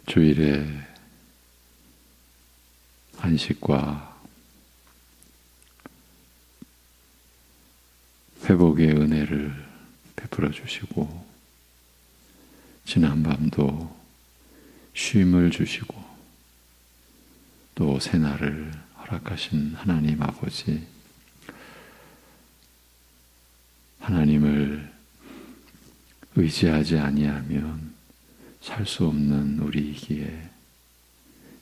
주일에 안식과 회복의 은혜를 베풀어 주시고 지난 밤도 쉼을 주시고 또 새날을 허락하신 하나님 아버지, 하나님을 의지하지 아니하면 살 수 없는 우리이기에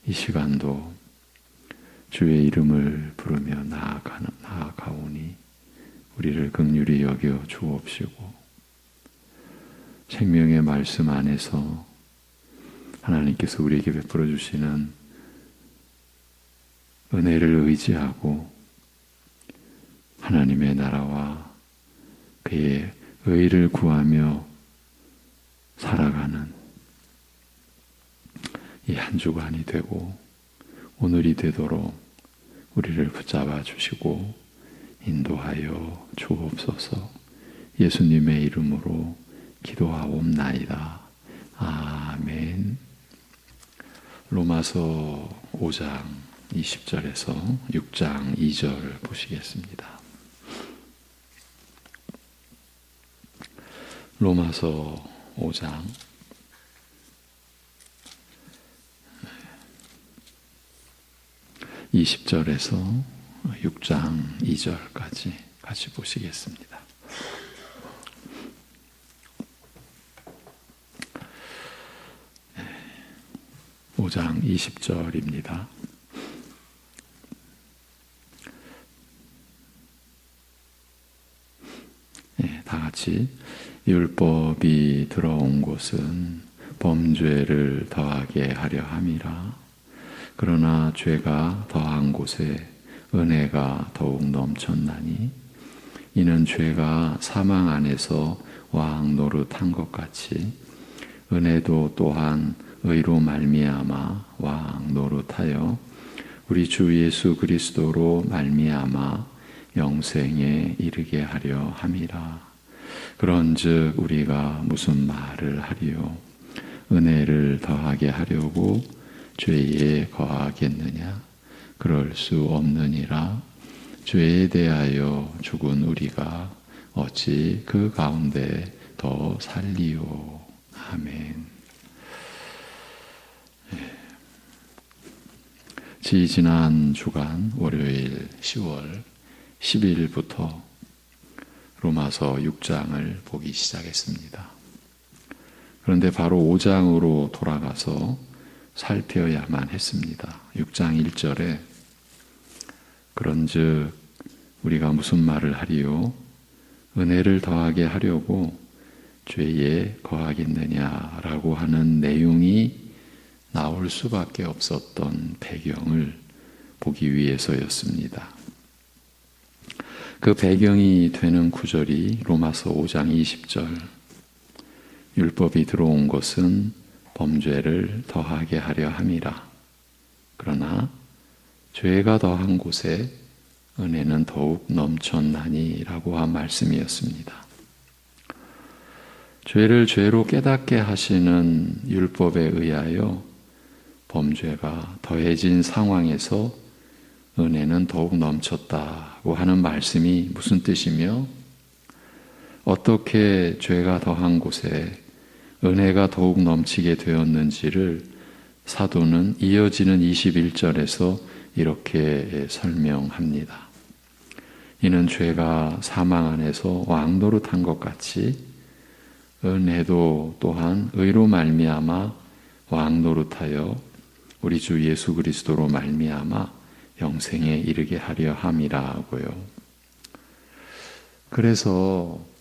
이 시간도 주의 이름을 부르며 나아가오니 우리를 긍휼히 여겨 주옵시고 생명의 말씀 안에서 하나님께서 우리에게 베풀어 주시는 은혜를 의지하고 하나님의 나라와 그의 의를 구하며 살아가는 이 한 주간이 되고 오늘이 되도록 우리를 붙잡아 주시고 인도하여 주옵소서. 예수님의 이름으로 기도하옵나이다. 아멘. 로마서 5장 20절에서 6장 2절 보시겠습니다. 로마서 5장 20절에서 6장 2절까지 같이 보시겠습니다. 네, 5장 20절입니다. 네, 다 같이 율법이 들어온 곳은 범죄를 더하게 하려 함이라. 그러나 죄가 더한 곳에 은혜가 더욱 넘쳤나니 이는 죄가 사망 안에서 왕 노릇한 것 같이 은혜도 또한 의로 말미암아 왕 노릇하여 우리 주 예수 그리스도로 말미암아 영생에 이르게 하려 함이라. 그런즉 우리가 무슨 말을 하리요? 은혜를 더하게 하려고 죄에 거하겠느냐? 그럴 수 없느니라. 죄에 대하여 죽은 우리가 어찌 그 가운데 더 살리요? 아멘. 지난 주간 월요일 10월 10일부터 로마서 6장을 보기 시작했습니다. 그런데 바로 5장으로 돌아가서 살펴야만 했습니다. 6장 1절에 그런즉 우리가 무슨 말을 하리요? 은혜를 더하게 하려고 죄에 거하겠느냐라고 하는 내용이 나올 수밖에 없었던 배경을 보기 위해서였습니다. 그 배경이 되는 구절이 로마서 5장 20절 율법이 들어온 것은 범죄를 더하게 하려 함이라. 그러나 죄가 더한 곳에 은혜는 더욱 넘쳤나니 라고 한 말씀이었습니다. 죄를 죄로 깨닫게 하시는 율법에 의하여 범죄가 더해진 상황에서 은혜는 더욱 넘쳤다고 하는 말씀이 무슨 뜻이며 어떻게 죄가 더한 곳에 은혜가 더욱 넘치게 되었는지를 사도는 이어지는 21절에서 이렇게 설명합니다. 이는 죄가 사망 안에서 왕노릇한 것 같이 은혜도 또한 의로 말미암아 왕노릇하여 우리 주 예수 그리스도로 말미암아 영생에 이르게 하려 함이라고요. 그래서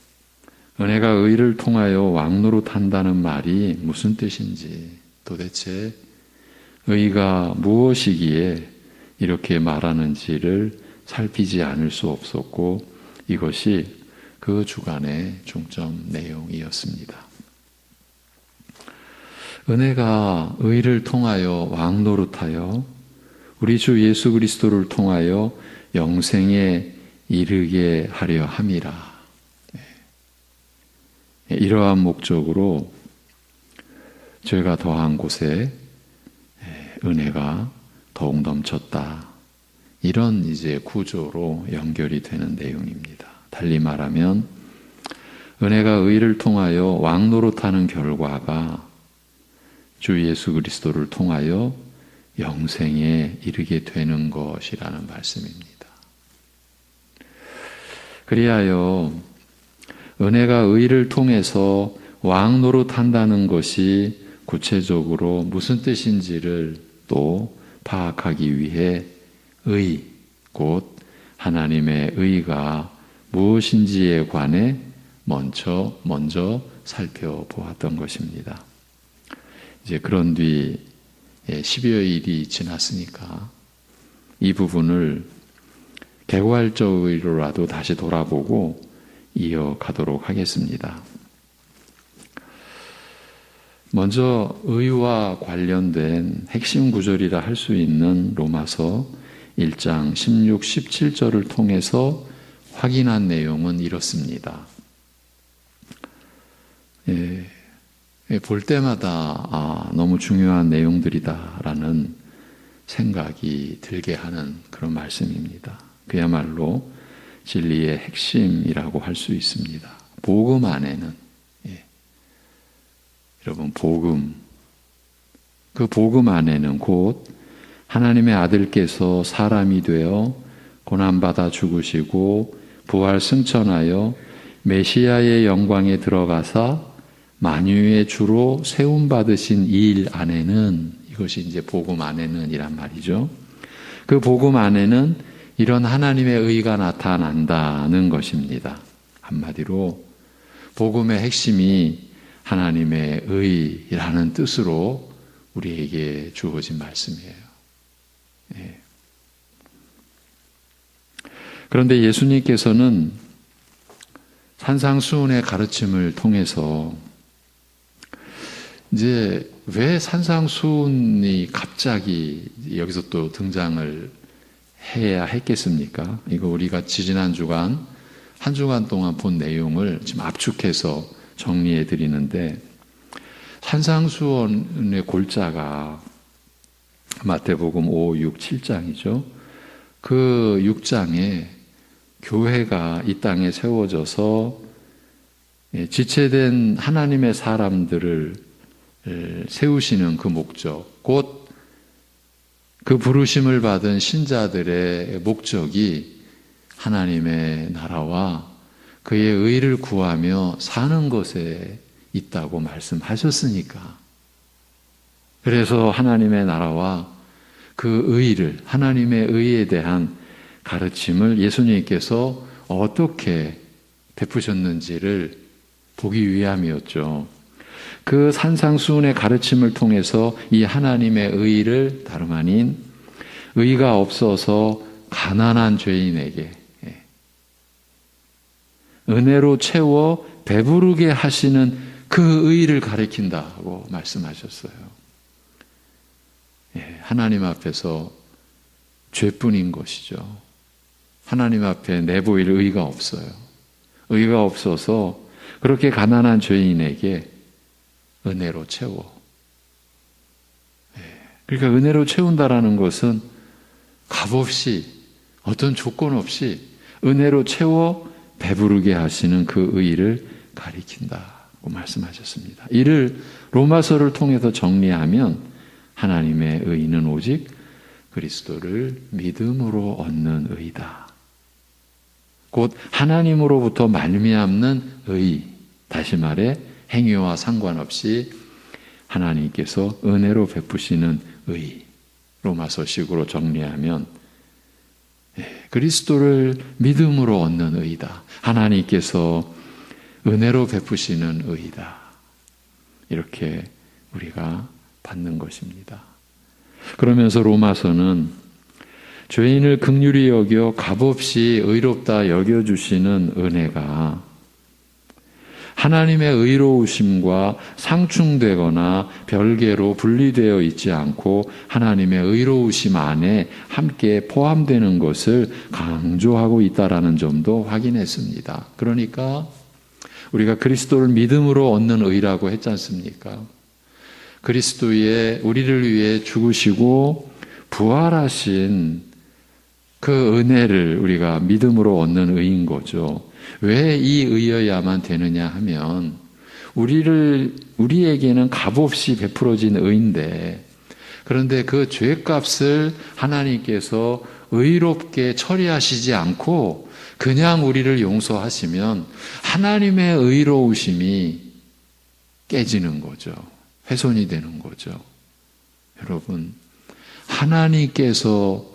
은혜가 의를 통하여 왕노릇한다는 말이 무슨 뜻인지, 도대체 의가 무엇이기에 이렇게 말하는지를 살피지 않을 수 없었고 이것이 그 주간의 중점 내용이었습니다. 은혜가 의를 통하여 왕노릇하여 우리 주 예수 그리스도를 통하여 영생에 이르게 하려 함이라. 이러한 목적으로 죄가 더한 곳에 은혜가 더욱 넘쳤다. 이런 이제 구조로 연결이 되는 내용입니다. 달리 말하면 은혜가 의를 통하여 왕노릇하는 결과가 주 예수 그리스도를 통하여 영생에 이르게 되는 것이라는 말씀입니다. 그리하여 은혜가 의를 통해서 왕노릇한다는 것이 구체적으로 무슨 뜻인지를 또 파악하기 위해 의, 곧 하나님의 의가 무엇인지에 관해 먼저 살펴보았던 것입니다. 이제 그런 뒤 12여일이 지났으니까 이 부분을 개괄적으로라도 다시 돌아보고 이어가도록 하겠습니다. 먼저 의와 관련된 핵심 구절이라 할 수 있는 로마서 1장 16, 17절을 통해서 확인한 내용은 이렇습니다. 볼 때마다 너무 중요한 내용들이다라는 생각이 들게 하는 그런 말씀입니다. 그야말로 진리의 핵심이라고 할 수 있습니다. 복음 안에는 여러분 복음, 그 복음 안에는 곧 하나님의 아들께서 사람이 되어 고난받아 죽으시고 부활 승천하여 메시아의 영광에 들어가사 만유의 주로 세움받으신 이 일 안에는, 이것이 이제 복음 안에는 이란 말이죠. 그 복음 안에는 이런 하나님의 의가 나타난다는 것입니다. 한마디로 복음의 핵심이 하나님의 의라는 뜻으로 우리에게 주어진 말씀이에요. 그런데 예수님께서는 산상수훈의 가르침을 통해서 이제 왜 산상수훈이 갑자기 여기서 또 등장을 해야 했겠습니까? 이거 우리가 지난 주간, 한 주간 동안 본 내용을 지금 압축해서 정리해 드리는데, 산상수훈의 골자가 마태복음 5, 6, 7장이죠. 그 6장에 교회가 이 땅에 세워져서 지체된 하나님의 사람들을 세우시는 그 목적, 곧 그 부르심을 받은 신자들의 목적이 하나님의 나라와 그의 의를 구하며 사는 것에 있다고 말씀하셨으니까, 그래서 하나님의 나라와 그 의를, 하나님의 의에 대한 가르침을 예수님께서 어떻게 베푸셨는지를 보기 위함이었죠. 그 산상수훈의 가르침을 통해서 이 하나님의 의를 다름 아닌 의가 없어서 가난한 죄인에게 은혜로 채워 배부르게 하시는 그 의를 가리킨다고 말씀하셨어요. 하나님 앞에서 죄뿐인 것이죠. 하나님 앞에 내보일 의가 없어요. 의가 없어서 그렇게 가난한 죄인에게 은혜로 채워. 그러니까 은혜로 채운다라는 것은 값없이, 어떤 조건 없이 은혜로 채워 배부르게 하시는 그 의를 가리킨다고 말씀하셨습니다. 이를 로마서를 통해서 정리하면 하나님의 의는 오직 그리스도를 믿음으로 얻는 의다. 곧 하나님으로부터 말미암는 의, 다시 말해 행위와 상관없이 하나님께서 은혜로 베푸시는 의, 로마서식으로 정리하면 그리스도를 믿음으로 얻는 의다. 하나님께서 은혜로 베푸시는 의다. 이렇게 우리가 받는 것입니다. 그러면서 로마서는 죄인을 긍휼히 여겨 값없이 의롭다 여겨주시는 은혜가 하나님의 의로우심과 상충되거나 별개로 분리되어 있지 않고 하나님의 의로우심 안에 함께 포함되는 것을 강조하고 있다는 점도 확인했습니다. 그러니까 우리가 그리스도를 믿음으로 얻는 의라고 했지 않습니까? 그리스도의 우리를 위해 죽으시고 부활하신 그 은혜를 우리가 믿음으로 얻는 의인 거죠. 왜 이 의여야만 되느냐 하면 우리에게는 값없이 베풀어진 의인데, 그런데 그 죄값을 하나님께서 의롭게 처리하시지 않고 그냥 우리를 용서하시면 하나님의 의로우심이 깨지는 거죠. 훼손이 되는 거죠. 여러분, 하나님께서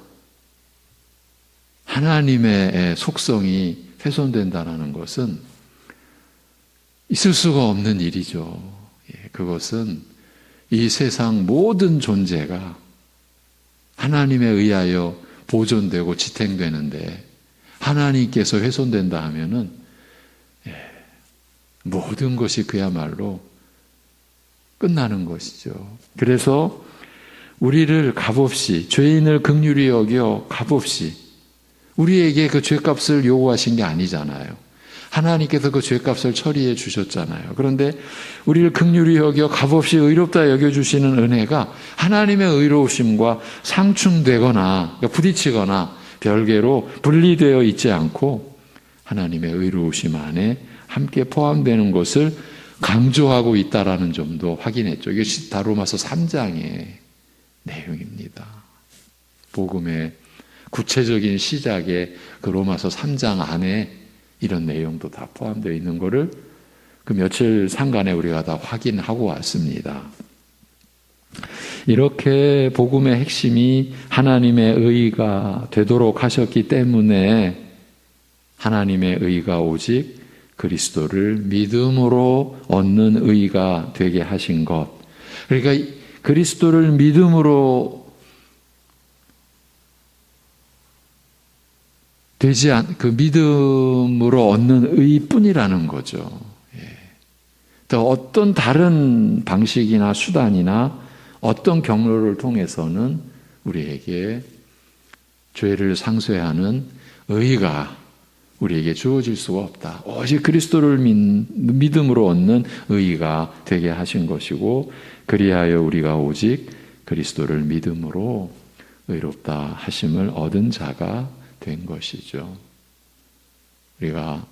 하나님의 속성이 훼손된다는 것은 있을 수가 없는 일이죠. 그것은 이 세상 모든 존재가 하나님에 의하여 보존되고 지탱되는데 하나님께서 훼손된다 하면은 모든 것이 그야말로 끝나는 것이죠. 그래서 우리를 값없이, 죄인을 긍휼히 여겨 값없이 우리에게 그 죄값을 요구하신 게 아니잖아요. 하나님께서 그 죄값을 처리해 주셨잖아요. 그런데 우리를 긍휼히 여겨 값없이 의롭다 여겨주시는 은혜가 하나님의 의로우심과 상충되거나 부딪히거나 별개로 분리되어 있지 않고 하나님의 의로우심 안에 함께 포함되는 것을 강조하고 있다라는 점도 확인했죠. 이것이 다 로마서 3장의 내용입니다. 복음의 구체적인 시작에 그 로마서 3장 안에 이런 내용도 다 포함되어 있는 것을 그 며칠 상간에 우리가 다 확인하고 왔습니다. 이렇게 복음의 핵심이 하나님의 의가 되도록 하셨기 때문에 하나님의 의가 오직 그리스도를 믿음으로 얻는 의가 되게 하신 것. 그러니까 그리스도를 믿음으로 그 믿음으로 얻는 의뿐이라는 거죠. 또 어떤 다른 방식이나 수단이나 어떤 경로를 통해서는 우리에게 죄를 상쇄하는 의가 우리에게 주어질 수가 없다. 오직 그리스도를 믿음으로 얻는 의가 되게 하신 것이고, 그리하여 우리가 오직 그리스도를 믿음으로 의롭다 하심을 얻은 자가 된 것이죠. 우리가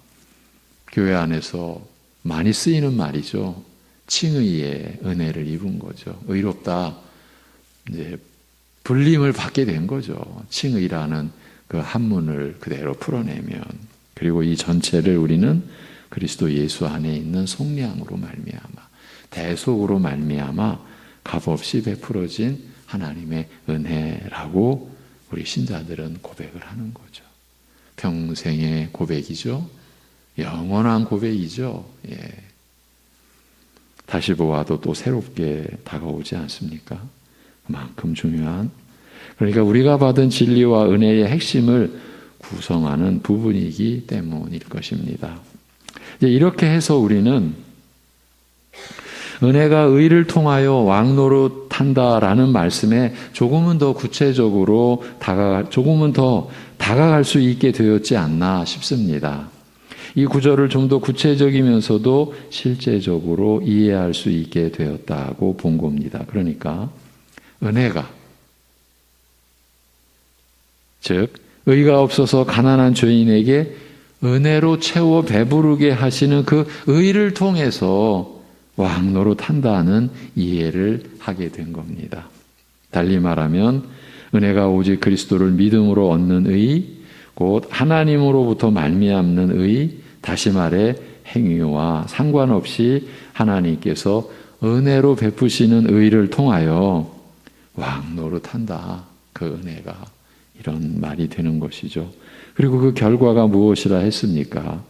교회 안에서 많이 쓰이는 말이죠. 칭의의 은혜를 입은 거죠. 의롭다, 이제 불림을 받게 된 거죠. 칭의라는 그 한문을 그대로 풀어내면. 그리고 이 전체를 우리는 그리스도 예수 안에 있는 속량으로 말미암아, 대속으로 말미암아 값없이 베풀어진 하나님의 은혜라고 우리 신자들은 고백을 하는 거죠. 평생의 고백이죠. 영원한 고백이죠. 다시 보아도 또 새롭게 다가오지 않습니까? 그만큼 중요한, 그러니까 우리가 받은 진리와 은혜의 핵심을 구성하는 부분이기 때문일 것입니다. 이렇게 해서 우리는 은혜가 의를 통하여 왕노릇한다라는 말씀에 조금은 더 구체적으로 조금은 더 다가갈 수 있게 되었지 않나 싶습니다. 이 구절을 좀 더 구체적이면서도 실제적으로 이해할 수 있게 되었다고 본 겁니다. 그러니까 은혜가, 즉 의가 없어서 가난한 죄인에게 은혜로 채워 배부르게 하시는 그 의를 통해서 왕노릇한다는 이해를 하게 된 겁니다. 달리 말하면 은혜가 오직 그리스도를 믿음으로 얻는 의, 곧 하나님으로부터 말미암는 의, 다시 말해 행위와 상관없이 하나님께서 은혜로 베푸시는 의를 통하여 왕노릇한다. 그 은혜가 이런 말이 되는 것이죠. 그리고 그 결과가 무엇이라 했습니까?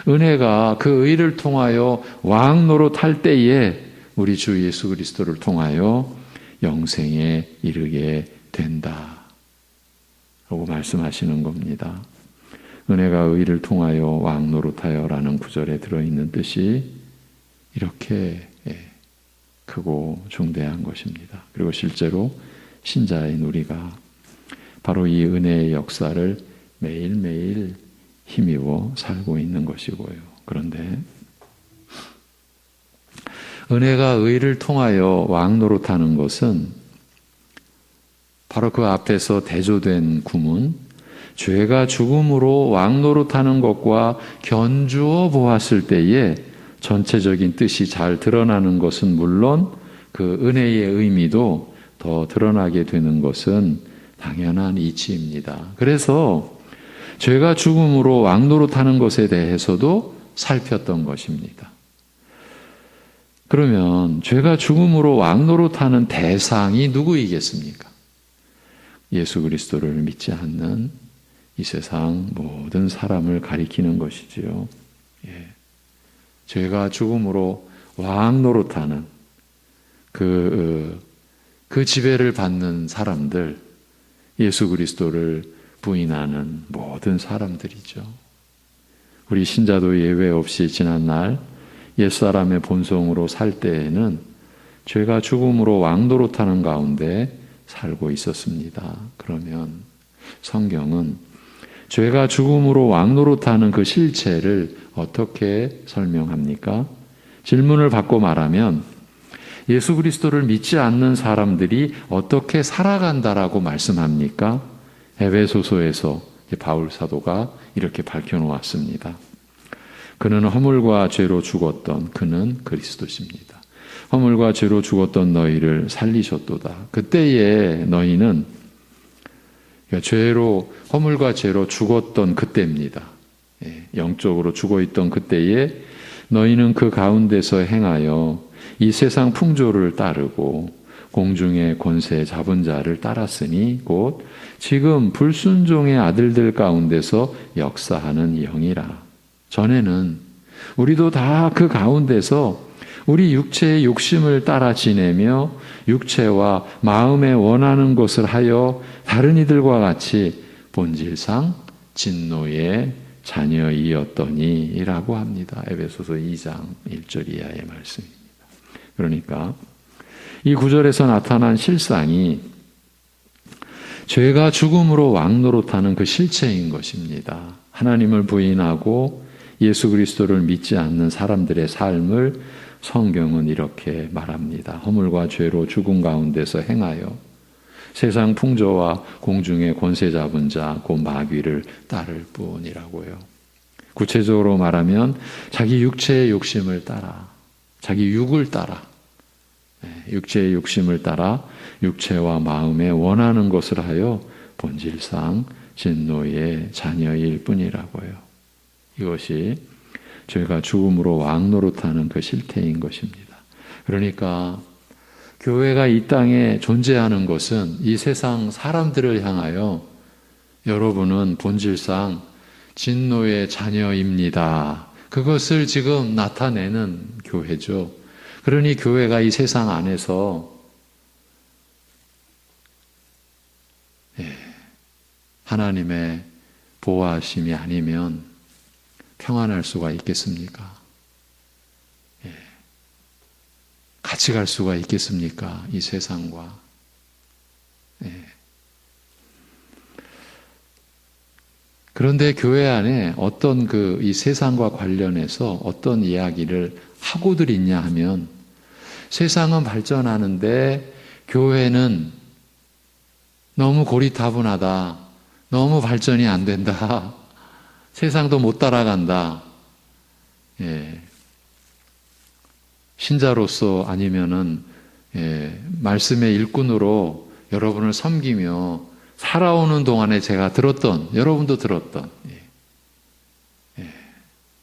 은혜가 그 의를 통하여 왕노릇할 때에 우리 주 예수 그리스도를 통하여 영생에 이르게 된다 라고 말씀하시는 겁니다. 은혜가 의를 통하여 왕노릇하여라는 구절에 들어있는 뜻이 이렇게 크고 중대한 것입니다. 그리고 실제로 신자인 우리가 바로 이 은혜의 역사를 매일매일 힘입어 살고 있는 것이고요. 그런데 은혜가 의를 통하여 왕노릇하는 것은 바로 그 앞에서 대조된 구문, 죄가 죽음으로 왕노릇하는 것과 견주어 보았을 때에 전체적인 뜻이 잘 드러나는 것은 물론 그 은혜의 의미도 더 드러나게 되는 것은 당연한 이치입니다. 그래서 죄가 죽음으로 왕노릇하는 것에 대해서도 살폈던 것입니다. 그러면 죄가 죽음으로 왕노릇하는 대상이 누구이겠습니까? 예수 그리스도를 믿지 않는 이 세상 모든 사람을 가리키는 것이지요. 예. 죄가 죽음으로 왕노릇하는 그 지배를 받는 사람들, 예수 그리스도를 부인하는 모든 사람들이죠. 우리 신자도 예외 없이 지난날 옛사람의 본성으로 살 때에는 죄가 죽음으로 왕노릇하는 가운데 살고 있었습니다. 그러면 성경은 죄가 죽음으로 왕노릇하는 그 실체를 어떻게 설명합니까? 질문을 받고 말하면 예수 그리스도를 믿지 않는 사람들이 어떻게 살아간다라고 말씀합니까? 에베소서에서 바울 사도가 이렇게 밝혀놓았습니다. 그는 허물과 죄로 죽었던 그는 그리스도십니다. 허물과 죄로 죽었던 너희를 살리셨도다. 그때에 너희는 허물과 죄로 죽었던 그때입니다. 영적으로 죽어있던 그때에 너희는 그 가운데서 행하여 이 세상 풍조를 따르고 공중의 권세 잡은 자를 따랐으니 곧 지금 불순종의 아들들 가운데서 역사하는 영이라. 전에는 우리도 다 그 가운데서 우리 육체의 욕심을 따라 지내며 육체와 마음에 원하는 것을 하여 다른 이들과 같이 본질상 진노의 자녀이었더니 라고 합니다. 에베소서 2장 1절 이하의 말씀입니다. 그러니까 이 구절에서 나타난 실상이 죄가 죽음으로 왕노릇하는 그 실체인 것입니다. 하나님을 부인하고 예수 그리스도를 믿지 않는 사람들의 삶을 성경은 이렇게 말합니다. 허물과 죄로 죽음 가운데서 행하여 세상 풍조와 공중의 권세 잡은 자 곧 마귀를 따를 뿐이라고요. 구체적으로 말하면 자기 육체의 욕심을 따라, 자기 육을 따라, 육체의 욕심을 따라 육체와 마음에 원하는 것을 하여 본질상 진노의 자녀일 뿐이라고요. 이것이 죄가 죽음으로 왕노릇하는 그 실태인 것입니다. 그러니까 교회가 이 땅에 존재하는 것은 이 세상 사람들을 향하여 여러분은 본질상 진노의 자녀입니다. 그것을 지금 나타내는 교회죠. 그러니 교회가 이 세상 안에서 하나님의 보호하심이 아니면 평안할 수가 있겠습니까? 같이 갈 수가 있겠습니까? 이 세상과. 그런데 교회 안에 어떤 이 세상과 관련해서 어떤 이야기를 하고들 있냐 하면 세상은 발전하는데 교회는 너무 고리타분하다. 너무 발전이 안 된다. 세상도 못 따라간다. 신자로서 아니면은 말씀의 일꾼으로 여러분을 섬기며 살아오는 동안에 제가 들었던, 여러분도 들었던,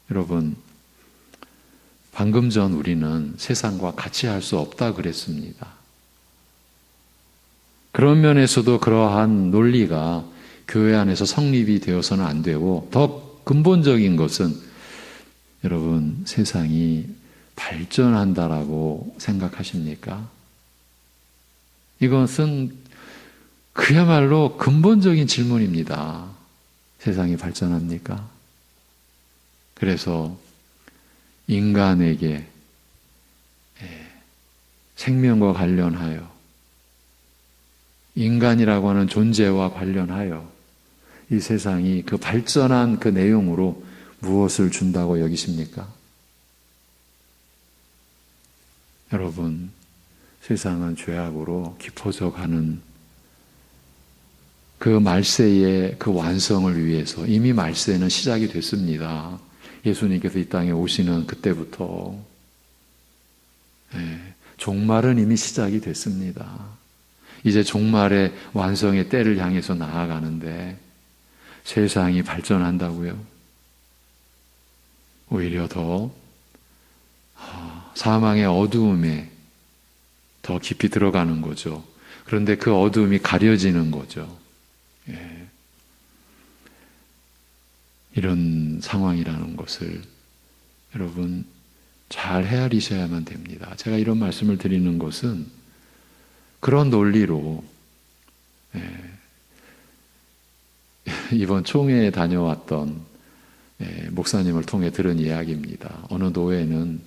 여러분 방금 전 우리는 세상과 같이 할 수 없다 그랬습니다. 그런 면에서도 그러한 논리가 교회 안에서 성립이 되어서는 안 되고 더 근본적인 것은 여러분 세상이 발전한다라고 생각하십니까? 이것은 그야말로 근본적인 질문입니다. 세상이 발전합니까? 그래서 인간에게 생명과 관련하여 인간이라고 하는 존재와 관련하여 이 세상이 그 발전한 그 내용으로 무엇을 준다고 여기십니까? 여러분, 세상은 죄악으로 깊어져 가는 그 말세의 그 완성을 위해서 이미 말세는 시작이 됐습니다. 예수님께서 이 땅에 오시는 그때부터 종말은 이미 시작이 됐습니다. 이제 종말의 완성의 때를 향해서 나아가는데 세상이 발전한다고요? 오히려 더 사망의 어두움에 더 깊이 들어가는 거죠. 그런데 그 어두움이 가려지는 거죠. 이런 상황이라는 것을 여러분 잘 헤아리셔야만 됩니다. 제가 이런 말씀을 드리는 것은 그런 논리로 이번 총회에 다녀왔던 목사님을 통해 들은 이야기입니다. 어느 노회는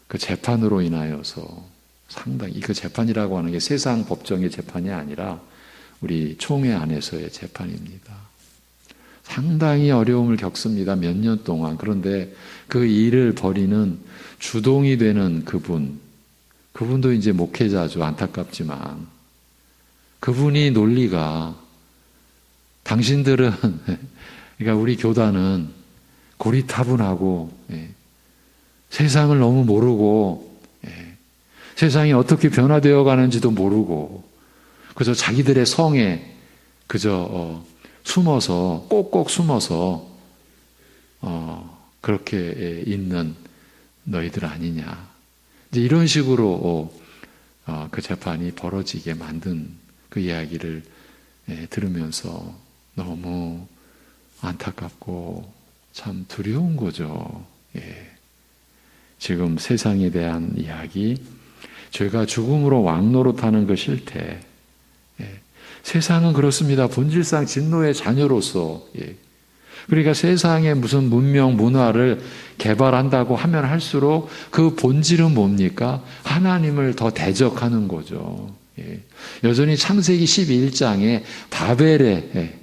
그 재판으로 인하여서 상당히, 그 재판이라고 하는 게 세상 법정의 재판이 아니라 우리 총회 안에서의 재판입니다. 상당히 어려움을 겪습니다. 몇 년 동안. 그런데 그 일을 벌이는 주동이 되는 그분도 이제 목회자죠. 안타깝지만. 그분이 논리가 당신들은 그러니까 우리 교단은 고리타분하고 세상을 너무 모르고 세상이 어떻게 변화되어 가는지도 모르고 그저 자기들의 성에 그저 숨어서 꼭꼭 숨어서 그렇게 있는 너희들 아니냐. 이제 이런 식으로 그 재판이 벌어지게 만든 그 이야기를 들으면서 너무 안타깝고 참 두려운 거죠. 지금 세상에 대한 이야기, 죄가 죽음으로 왕노릇하는 그 실태. 세상은 그렇습니다. 본질상 진노의 자녀로서. 그러니까 세상에 무슨 문명, 문화를 개발한다고 하면 할수록 그 본질은 뭡니까? 하나님을 더 대적하는 거죠. 여전히 창세기 12장에 바벨의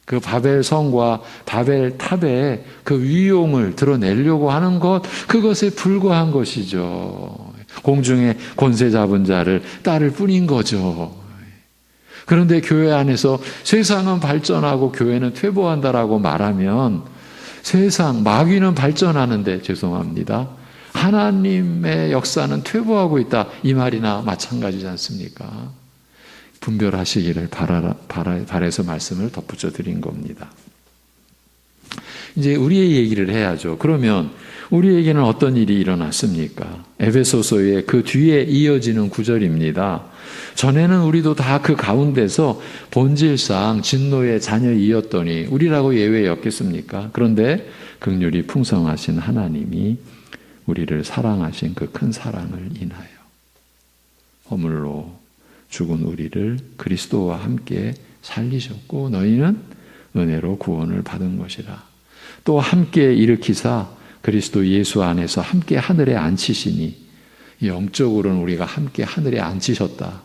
그 바벨 성과 바벨 탑의 그 위용을 드러내려고 하는 것, 그것에 불과한 것이죠. 공중에 권세 잡은 자를 따를 뿐인 거죠. 그런데 교회 안에서 세상은 발전하고 교회는 퇴보한다라고 말하면 세상, 마귀는 발전하는데 죄송합니다. 하나님의 역사는 퇴보하고 있다. 이 말이나 마찬가지지 않습니까? 분별하시기를 바라서 말씀을 덧붙여 드린 겁니다. 이제 우리의 얘기를 해야죠. 그러면 우리에게는 어떤 일이 일어났습니까? 에베소서의 그 뒤에 이어지는 구절입니다. 전에는 우리도 다 그 가운데서 본질상 진노의 자녀이었더니 우리라고 예외였겠습니까? 그런데 긍휼이 풍성하신 하나님이 우리를 사랑하신 그 큰 사랑을 인하여 허물로 죽은 우리를 그리스도와 함께 살리셨고 너희는 은혜로 구원을 받은 것이라. 또 함께 일으키사 그리스도 예수 안에서 함께 하늘에 앉히시니 영적으로는 우리가 함께 하늘에 앉히셨다.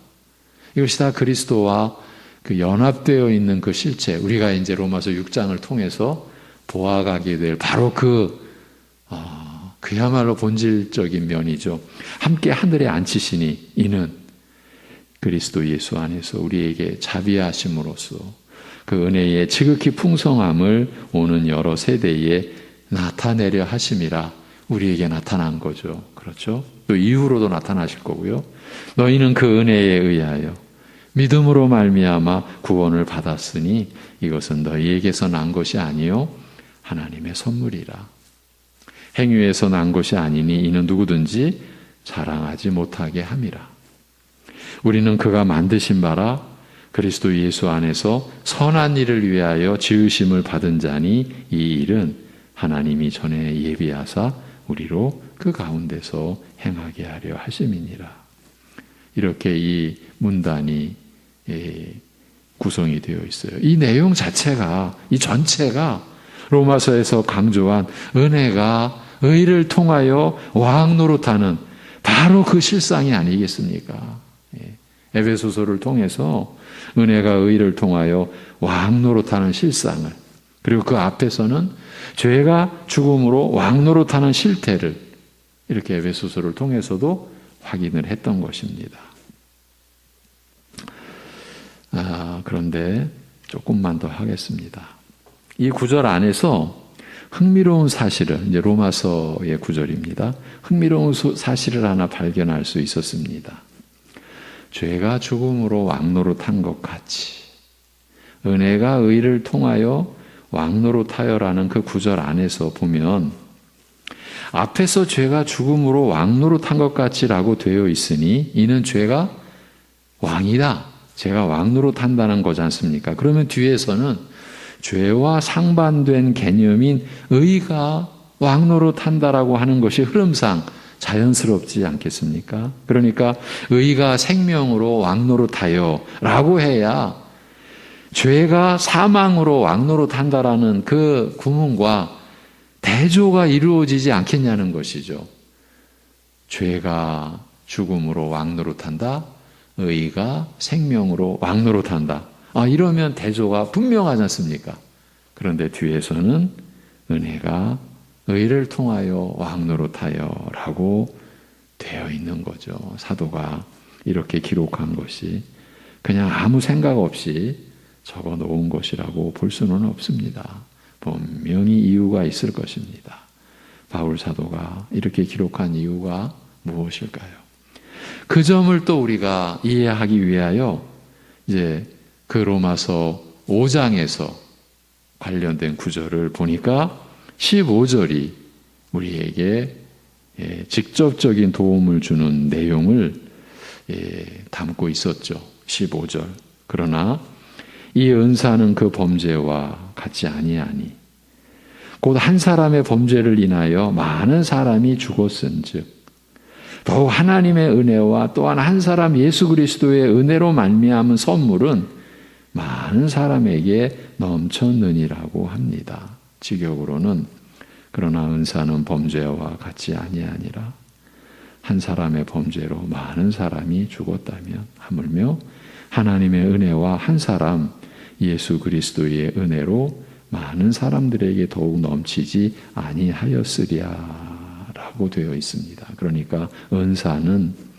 이것이 다 그리스도와 그 연합되어 있는 그 실체, 우리가 이제 로마서 6장을 통해서 보아가게 될 바로 그야말로 본질적인 면이죠. 함께 하늘에 앉히시니 이는 그리스도 예수 안에서 우리에게 자비하심으로써 그 은혜의 지극히 풍성함을 오는 여러 세대에 나타내려 하심이라. 우리에게 나타난 거죠. 그렇죠? 또 이후로도 나타나실 거고요. 너희는 그 은혜에 의하여 믿음으로 말미암아 구원을 받았으니 이것은 너희에게서 난 것이 아니요 하나님의 선물이라. 행위에서 난 것이 아니니 이는 누구든지 자랑하지 못하게 함이라. 우리는 그가 만드신 바라 그리스도 예수 안에서 선한 일을 위하여 지으심을 받은 자니 이 일은 하나님이 전에 예비하사 우리로 그 가운데서 행하게 하려 하심이니라. 이렇게 이 문단이 구성이 되어 있어요. 이 내용 자체가, 이 전체가 로마서에서 강조한 은혜가 의를 통하여 왕 노릇하는 바로 그 실상이 아니겠습니까? 에베소서를 통해서 은혜가 의를 통하여 왕 노릇하는 실상을, 그리고 그 앞에서는 죄가 죽음으로 왕 노릇하는 실태를 이렇게 에베소서를 통해서도 확인을 했던 것입니다. 그런데 조금만 더 하겠습니다. 이 구절 안에서 흥미로운 사실을, 이제 로마서의 구절입니다. 흥미로운 사실을 하나 발견할 수 있었습니다. 죄가 죽음으로 왕노릇한 것 같이 은혜가 의를 통하여 왕노릇하여라는 그 구절 안에서 보면 앞에서 죄가 죽음으로 왕노릇한 것 같이라고 되어 있으니 이는 죄가 왕이다. 죄가 왕노릇한다는 거지 않습니까? 그러면 뒤에서는 죄와 상반된 개념인 의가 왕노릇한다라고 하는 것이 흐름상 자연스럽지 않겠습니까? 그러니까 의가 생명으로 왕노릇하여 라고 해야 죄가 사망으로 왕노릇한다라는 그 구문과 대조가 이루어지지 않겠냐는 것이죠. 죄가 죽음으로 왕노릇한다. 의가 생명으로 왕노릇한다. 이러면 대조가 분명하지 않습니까? 그런데 뒤에서는 은혜가 의를 통하여 왕노릇하여 라고 되어 있는 거죠. 사도가 이렇게 기록한 것이 그냥 아무 생각 없이 적어 놓은 것이라고 볼 수는 없습니다. 분명히 이유가 있을 것입니다. 바울 사도가 이렇게 기록한 이유가 무엇일까요? 그 점을 또 우리가 이해하기 위하여 이제 그 로마서 5장에서 관련된 구절을 보니까 15절이 우리에게 직접적인 도움을 주는 내용을 담고 있었죠. 15절. 그러나 이 은사는 그 범죄와 같지 아니하니 곧 한 사람의 범죄를 인하여 많은 사람이 죽었은즉 더욱 하나님의 은혜와 또한 한 사람 예수 그리스도의 은혜로 말미암은 선물은 많은 사람에게 넘쳤느니라고 합니다. 직역으로는 그러나 은사는 범죄와 같지 아니하니라. 한 사람의 범죄로 많은 사람이 죽었다면 하물며 하나님의 은혜와 한 사람 예수 그리스도의 은혜로 많은 사람들에게 더욱 넘치지 아니하였으리라고 되어 있습니다. 그러니까 은사는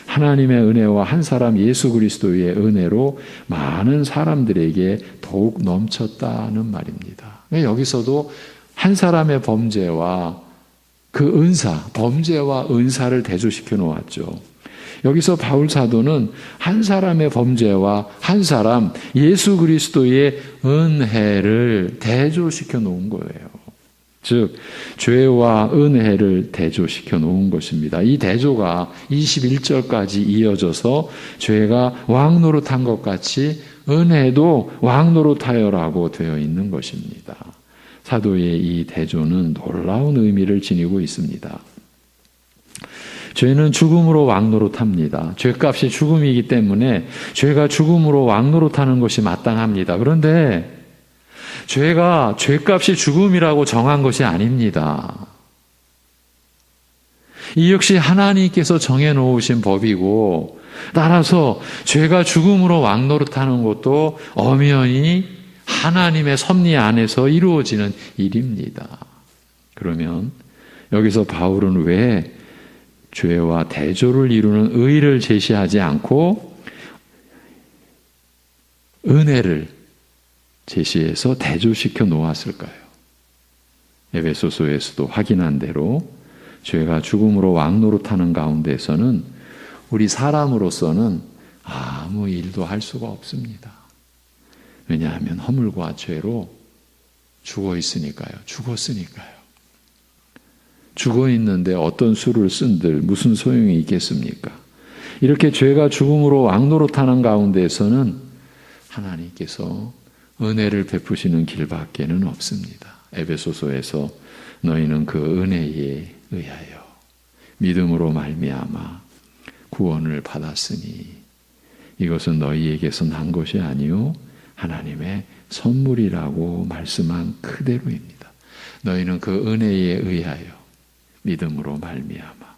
하나님의 은혜와 한 사람 예수 그리스도의 은혜로 많은 사람들에게 더욱 넘쳤다는 말입니다. 여기서도 한 사람의 범죄와 그 은사, 범죄와 은사를 대조시켜 놓았죠. 여기서 바울 사도는 한 사람의 범죄와 한 사람 예수 그리스도의 은혜를 대조시켜 놓은 거예요. 즉 죄와 은혜를 대조시켜 놓은 것입니다. 이 대조가 21절까지 이어져서 죄가 왕노릇한 것 같이 은혜도 왕노릇하여라고 되어 있는 것입니다. 사도의 이 대조는 놀라운 의미를 지니고 있습니다. 죄는 죽음으로 왕노릇합니다. 죄값이 죽음이기 때문에 죄가 죽음으로 왕노릇하는 것이 마땅합니다. 그런데 죄가 죄값이 죽음이라고 정한 것이 아닙니다. 이 역시 하나님께서 정해놓으신 법이고 따라서 죄가 죽음으로 왕노릇하는 것도 엄연히 하나님의 섭리 안에서 이루어지는 일입니다. 그러면 여기서 바울은 왜 죄와 대조를 이루는 의를 제시하지 않고 은혜를 제시해서 대조시켜 놓았을까요? 에베소서에서도 확인한 대로 죄가 죽음으로 왕노릇하는 가운데서는 우리 사람으로서는 아무 일도 할 수가 없습니다. 왜냐하면 허물과 죄로 죽어 있으니까요. 죽었으니까요. 죽어 있는데 어떤 수를 쓴들 무슨 소용이 있겠습니까? 이렇게 죄가 죽음으로 왕노릇하는 가운데에서는 하나님께서 은혜를 베푸시는 길밖에는 없습니다. 에베소서에서 너희는 그 은혜에 의하여 믿음으로 말미암아 구원을 받았으니 이것은 너희에게서 난 것이 아니요 하나님의 선물이라고 말씀한 그대로입니다. 너희는 그 은혜에 의하여 믿음으로 말미암아.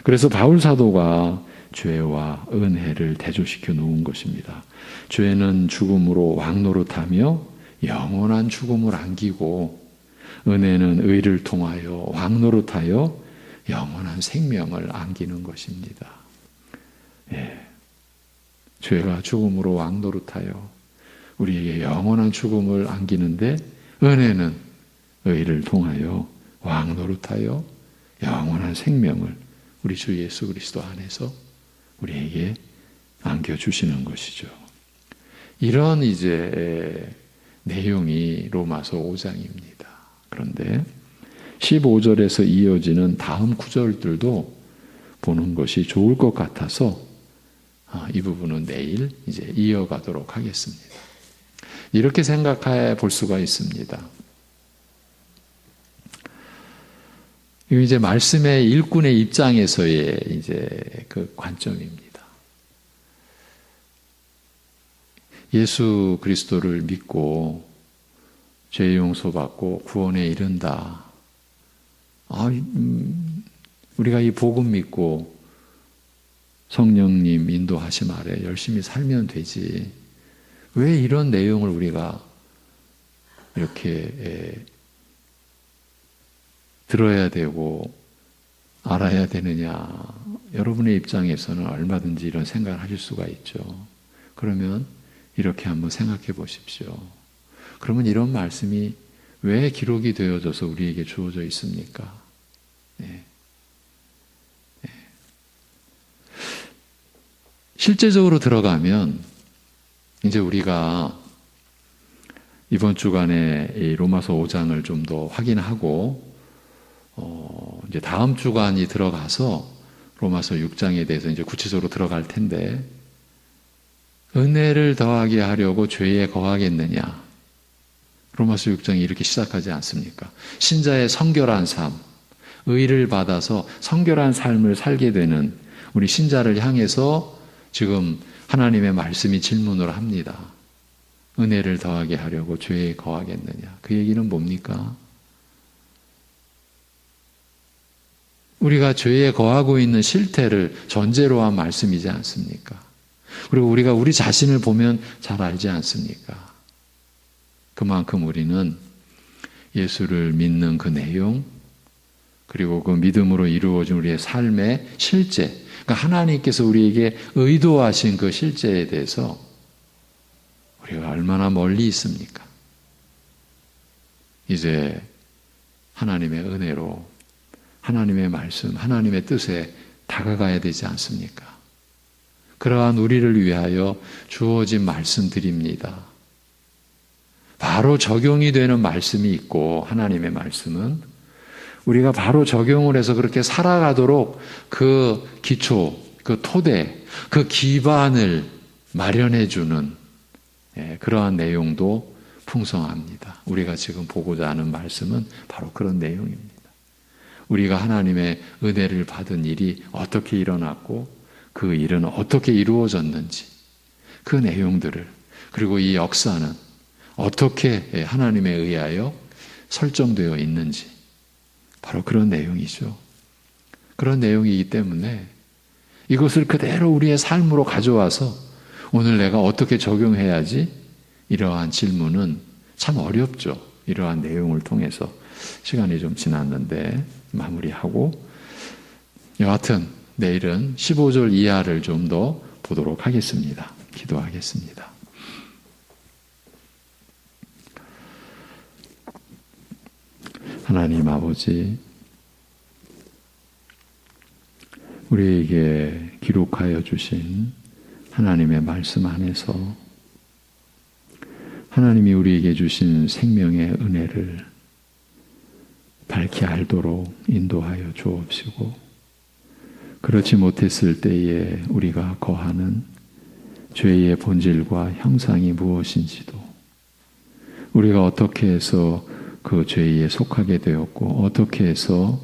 그래서 바울 사도가 죄와 은혜를 대조시켜 놓은 것입니다. 죄는 죽음으로 왕노릇하며 영원한 죽음을 안기고 은혜는 의를 통하여 왕 노릇하여 영원한 생명을 안기는 것입니다. 예. 죄가 죽음으로 왕 노릇하여 우리에게 영원한 죽음을 안기는데, 은혜는 의를 통하여 왕 노릇하여 영원한 생명을 우리 주 예수 그리스도 안에서 우리에게 안겨주시는 것이죠. 이런 이제 내용이 로마서 5장입니다. 그런데 15절에서 이어지는 다음 구절들도 보는 것이 좋을 것 같아서 이 부분은 내일 이제 이어가도록 하겠습니다. 이렇게 생각해 볼 수가 있습니다. 이거 이제 말씀의 일꾼의 입장에서의 이제 그 관점입니다. 예수 그리스도를 믿고 죄 용서받고 구원에 이른다. 우리가 이 복음 믿고 성령님 인도하심 아래 열심히 살면 되지. 왜 이런 내용을 우리가 이렇게 들어야 되고 알아야 되느냐. 여러분의 입장에서는 얼마든지 이런 생각을 하실 수가 있죠. 그러면 이렇게 한번 생각해 보십시오. 그러면 이런 말씀이 왜 기록이 되어져서 우리에게 주어져 있습니까? 네. 네. 실제적으로 들어가면 이제 우리가 이번 주간에 이 로마서 5장을 좀 더 확인하고 이제 다음 주간이 들어가서 로마서 6장에 대해서 이제 구체적으로 들어갈 텐데, 은혜를 더하게 하려고 죄에 거하겠느냐? 로마서 6장이 이렇게 시작하지 않습니까? 신자의 성결한 삶, 의를 받아서 성결한 삶을 살게 되는 우리 신자를 향해서 지금 하나님의 말씀이 질문을 합니다. 은혜를 더하게 하려고 죄에 거하겠느냐? 그 얘기는 뭡니까? 우리가 죄에 거하고 있는 실태를 전제로 한 말씀이지 않습니까? 그리고 우리가 우리 자신을 보면 잘 알지 않습니까? 그만큼 우리는 예수를 믿는 그 내용, 그리고 그 믿음으로 이루어진 우리의 삶의 실제, 그러니까 하나님께서 우리에게 의도하신 그 실제에 대해서 우리가 얼마나 멀리 있습니까? 이제 하나님의 은혜로 하나님의 말씀, 하나님의 뜻에 다가가야 되지 않습니까? 그러한 우리를 위하여 주어진 말씀들입니다. 바로 적용이 되는 말씀이 있고, 하나님의 말씀은 우리가 바로 적용을 해서 그렇게 살아가도록 그 기초, 그 토대, 그 기반을 마련해 주는 그러한 내용도 풍성합니다. 우리가 지금 보고자 하는 말씀은 바로 그런 내용입니다. 우리가 하나님의 은혜를 받은 일이 어떻게 일어났고 그 일은 어떻게 이루어졌는지, 그 내용들을, 그리고 이 역사는 어떻게 하나님에 의하여 설정되어 있는지, 바로 그런 내용이죠. 그런 내용이기 때문에 이것을 그대로 우리의 삶으로 가져와서 오늘 내가 어떻게 적용해야지? 이러한 질문은 참 어렵죠. 이러한 내용을 통해서. 시간이 좀 지났는데 마무리하고, 여하튼 내일은 15절 이하를 좀 더 보도록 하겠습니다. 기도하겠습니다. 하나님 아버지, 우리에게 기록하여 주신 하나님의 말씀 안에서 하나님이 우리에게 주신 생명의 은혜를 밝히 알도록 인도하여 주옵시고, 그렇지 못했을 때에 우리가 거하는 죄의 본질과 형상이 무엇인지도, 우리가 어떻게 해서 그 죄에 속하게 되었고 어떻게 해서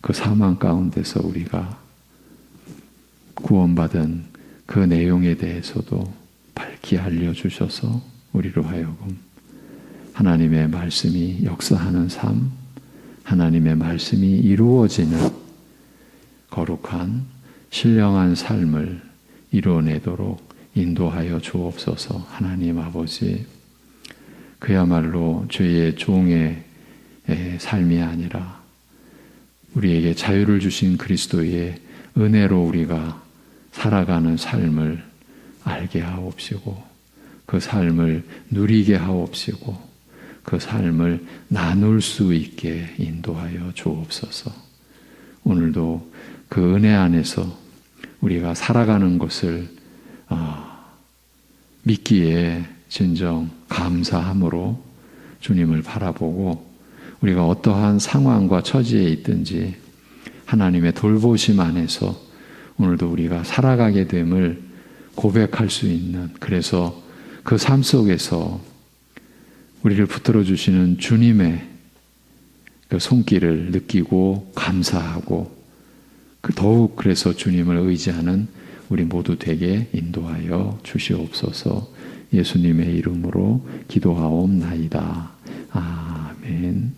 그 사망 가운데서 우리가 구원받은 그 내용에 대해서도 밝히 알려주셔서 우리로 하여금 하나님의 말씀이 역사하는 삶, 하나님의 말씀이 이루어지는 거룩한 신령한 삶을 이루어내도록 인도하여 주옵소서. 하나님 아버지, 그야말로 죄의 종의 삶이 아니라 우리에게 자유를 주신 그리스도의 은혜로 우리가 살아가는 삶을 알게 하옵시고 그 삶을 누리게 하옵시고 그 삶을 나눌 수 있게 인도하여 주옵소서. 오늘도 그 은혜 안에서 우리가 살아가는 것을 믿기에 진정 감사함으로 주님을 바라보고 우리가 어떠한 상황과 처지에 있든지 하나님의 돌보심 안에서 오늘도 우리가 살아가게 됨을 고백할 수 있는, 그래서 그 삶 속에서 우리를 붙들어 주시는 주님의 그 손길을 느끼고 감사하고 더욱 그래서 주님을 의지하는 우리 모두 되게 인도하여 주시옵소서. 예수님의 이름으로 기도하옵나이다. 아멘.